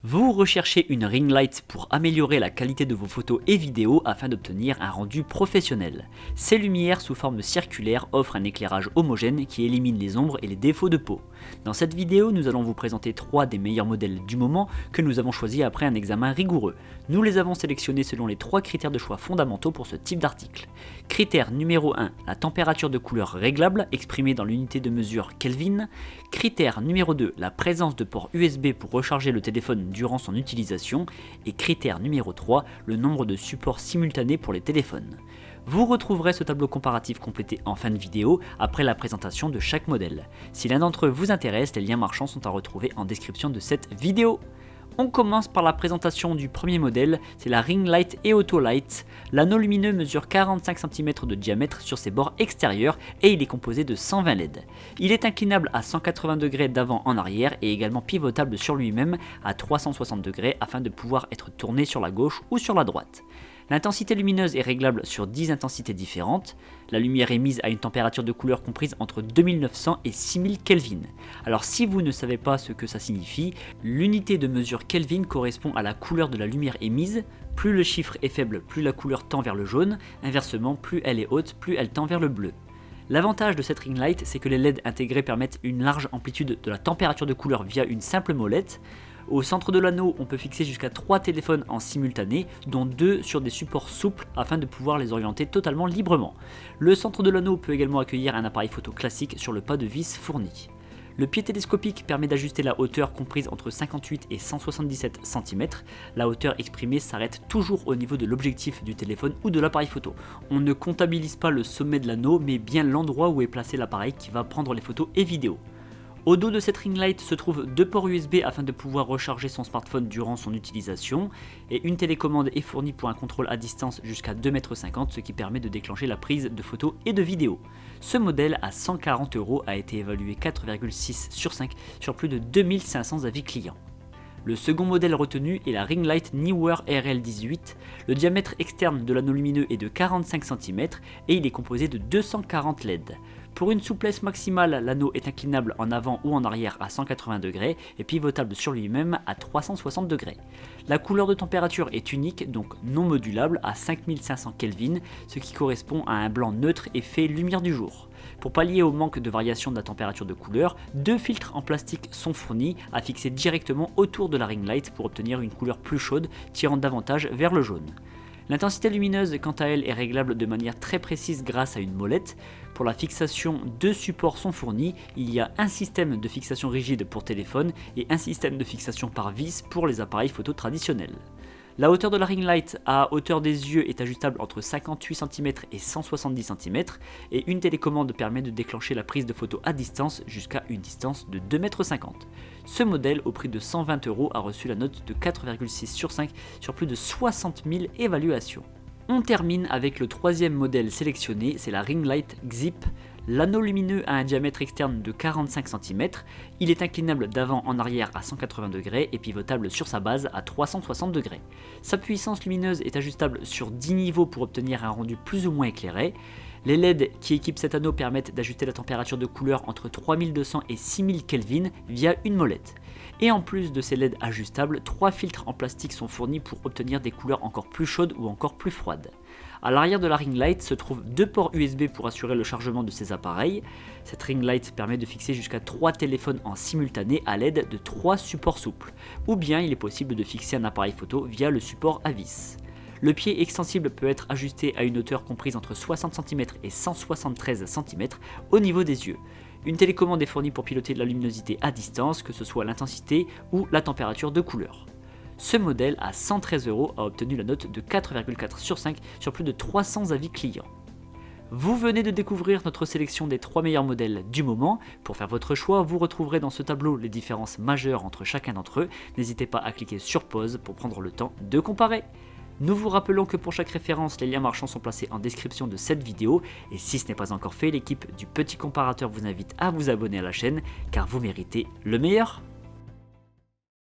Vous recherchez une ring light pour améliorer la qualité de vos photos et vidéos afin d'obtenir un rendu professionnel. Ces lumières sous forme circulaire offrent un éclairage homogène qui élimine les ombres et les défauts de peau. Dans cette vidéo, nous allons vous présenter 3 des meilleurs modèles du moment que nous avons choisis après un examen rigoureux. Nous les avons sélectionnés selon les 3 critères de choix fondamentaux pour ce type d'article. Critère numéro 1, la température de couleur réglable exprimée dans l'unité de mesure Kelvin. Critère numéro 2, la présence de ports USB pour recharger le téléphone durant son utilisation, et critère numéro 3, le nombre de supports simultanés pour les téléphones. Vous retrouverez ce tableau comparatif complété en fin de vidéo après la présentation de chaque modèle. Si l'un d'entre eux vous intéresse, les liens marchands sont à retrouver en description de cette vidéo. On commence par la présentation du premier modèle, c'est la Ring Light EOTO Light. L'anneau lumineux mesure 45 cm de diamètre sur ses bords extérieurs et il est composé de 120 LED. Il est inclinable à 180 degrés d'avant en arrière et également pivotable sur lui-même à 360 degrés afin de pouvoir être tourné sur la gauche ou sur la droite. L'intensité lumineuse est réglable sur 10 intensités différentes. La lumière émise a une température de couleur comprise entre 2900 et 6000 Kelvin. Alors si vous ne savez pas ce que ça signifie, l'unité de mesure Kelvin correspond à la couleur de la lumière émise. Plus le chiffre est faible, plus la couleur tend vers le jaune. Inversement, plus elle est haute, plus elle tend vers le bleu. L'avantage de cette ring light, c'est que les LED intégrés permettent une large amplitude de la température de couleur via une simple molette. Au centre de l'anneau, on peut fixer jusqu'à 3 téléphones en simultané, dont 2 sur des supports souples afin de pouvoir les orienter totalement librement. Le centre de l'anneau peut également accueillir un appareil photo classique sur le pas de vis fourni. Le pied télescopique permet d'ajuster la hauteur comprise entre 58 et 177 cm. La hauteur exprimée s'arrête toujours au niveau de l'objectif du téléphone ou de l'appareil photo. On ne comptabilise pas le sommet de l'anneau, mais bien l'endroit où est placé l'appareil qui va prendre les photos et vidéos. Au dos de cette ring light se trouvent 2 ports USB afin de pouvoir recharger son smartphone durant son utilisation, et une télécommande est fournie pour un contrôle à distance jusqu'à 2,50 m, ce qui permet de déclencher la prise de photos et de vidéos. Ce modèle à 140 € a été évalué 4,6 sur 5 sur plus de 2500 avis clients. Le second modèle retenu est la Ring Light Neewer RL18. Le diamètre externe de l'anneau lumineux est de 45 cm et il est composé de 240 LED. Pour une souplesse maximale, l'anneau est inclinable en avant ou en arrière à 180 degrés et pivotable sur lui-même à 360 degrés. La couleur de température est unique, donc non modulable, à 5500 Kelvin, ce qui correspond à un blanc neutre et fait lumière du jour. Pour pallier au manque de variation de la température de couleur, 2 filtres en plastique sont fournis à fixer directement autour de la ring light pour obtenir une couleur plus chaude, tirant davantage vers le jaune. L'intensité lumineuse, quant à elle, est réglable de manière très précise grâce à une molette. Pour la fixation, 2 supports sont fournis. Il y a un système de fixation rigide pour téléphone et un système de fixation par vis pour les appareils photo traditionnels. La hauteur de la ring light à hauteur des yeux est ajustable entre 58 cm et 170 cm et une télécommande permet de déclencher la prise de photos à distance jusqu'à une distance de 2,50 m. Ce modèle, au prix de 120 €, a reçu la note de 4,6 sur 5 sur plus de 60 000 évaluations. On termine avec le troisième modèle sélectionné, c'est la Ring Light Xip. L'anneau lumineux a un diamètre externe de 45 cm, il est inclinable d'avant en arrière à 180 degrés et pivotable sur sa base à 360 degrés. Sa puissance lumineuse est ajustable sur 10 niveaux pour obtenir un rendu plus ou moins éclairé. Les LED qui équipent cet anneau permettent d'ajuster la température de couleur entre 3200 et 6000 Kelvin via une molette. Et en plus de ces LED ajustables, 3 filtres en plastique sont fournis pour obtenir des couleurs encore plus chaudes ou encore plus froides. À l'arrière de la ring light se trouvent 2 ports USB pour assurer le chargement de ces appareils. Cette ring light permet de fixer jusqu'à 3 téléphones en simultané à l'aide de 3 supports souples, ou bien il est possible de fixer un appareil photo via le support à vis. Le pied extensible peut être ajusté à une hauteur comprise entre 60 cm et 173 cm au niveau des yeux. Une télécommande est fournie pour piloter la luminosité à distance, que ce soit l'intensité ou la température de couleur. Ce modèle à 113 € a obtenu la note de 4,4 sur 5 sur plus de 300 avis clients. Vous venez de découvrir notre sélection des 3 meilleurs modèles du moment. Pour faire votre choix, vous retrouverez dans ce tableau les différences majeures entre chacun d'entre eux. N'hésitez pas à cliquer sur pause pour prendre le temps de comparer. Nous vous rappelons que pour chaque référence, les liens marchands sont placés en description de cette vidéo. Et si ce n'est pas encore fait, l'équipe du Petit Comparateur vous invite à vous abonner à la chaîne car vous méritez le meilleur.